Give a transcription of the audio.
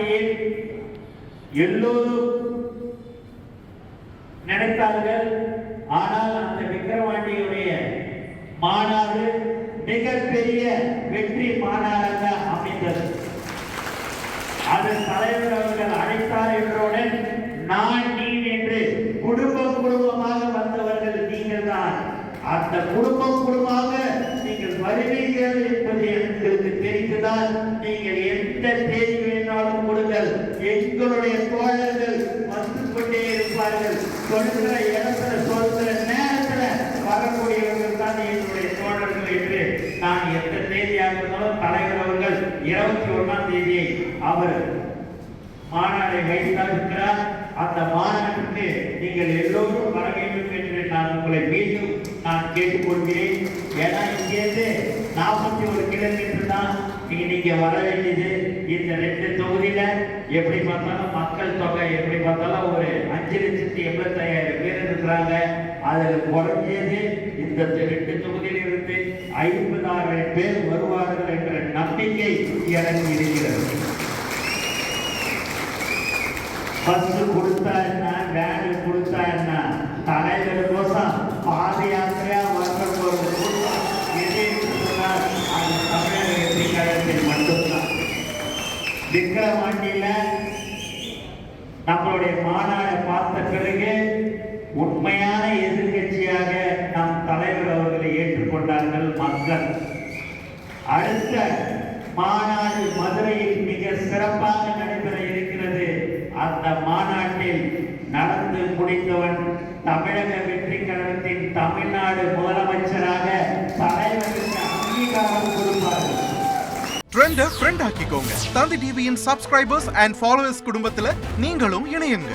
விக்கிரவாண்டியில் எல்லோரும் நினைத்தார்கள். ஆனால் அந்த விக்கிரவாண்டியுடைய மாநாடு மிகப்பெரிய வெற்றி மாநாடாக அமைந்தது. அதன் தலைவர் அவர்கள் அழைத்தார் என்றவுடன் நான் நீ என்று குடும்பமாக வந்தவர்கள் நீங்கள் தான். அந்த குடும்பமாக நீங்கள் வருவீர்கள் என்பது எங்களுக்கு தெரிந்துதான் நீங்கள் எந்த தேதி வேணாலும் கொடுங்கள், எங்களுடைய தோழர்கள் வந்து கொண்டே இருப்பார்கள். சொல்கிற இடத்துல சொல்கிற நேரத்துல வரக்கூடியவர்கள் தான் எங்களுடைய தோழர்கள் என்று நான் எந்த தேதியாக இருந்தாலும் தலைவர் அவர்கள் 21ஆம் தேதியை அவர் மாநாடை வைத்திருக்கிறார். அந்த மாநாட்டுக்கு நீங்கள் எல்லோரும் வர வேண்டும் என்று நான் உங்களை மீண்டும் கேட்டுக்கொள்கிறேன். ஏன்னா இங்கேருந்து 41 கிலோமீட்டர் தான் நீங்க வர வேண்டியது. இந்த 2 தொகுதியில எப்படி பார்த்தாலும் மக்கள் தொகை எப்படி பார்த்தாலும் ஒரு 5,85,000 பேர் இருக்கிறாங்க. அதில் குறைஞ்சது இந்த 2 தொகுதியில் இருந்து 50,000 பேர் வருவார்கள் என்ற நம்பிக்கை எனக்கு இருக்கிறது. பஸ் கொடுத்தா என்ன, வேன் கொடுத்தா என்ன, தலைவர் கோசம் பாத யாத்திரையா வர்க்கம் ஒரு கூட்டம் எதிர்த்தால் அது தமிழக வெற்றி கழகத்தில் மட்டும்தான். விக்கிரவாண்டியில நம்மளுடைய மாநாடை பார்த்த பிறகு உண்மையான எதிர்கட்சியாக நம் தலைவர் அவர்களை ஏற்றுக்கொண்டார்கள் மக்கள். அடுத்த மாநாடு மதுரையில் மிக சிறப்பாக நடைபெற இருக்கிறது. அந்த மாநாட்டில் நடந்து முடிந்தவன் தமிழக வெற்றி கழகத்தின் தமிழ்நாடு முதலமைச்சராக தலைவருக்கு அங்கீகாரம் கொடுப்பார்கள். ட்ரெண்ட ஃப்ரெண்ட் ஆக்கிக்கோங்க. தந்தி டிவியின் சப்ஸ்கிரைபர்ஸ் அண்ட் ஃபாலோவர்ஸ் குடும்பத்துல நீங்களும் இணையுங்க.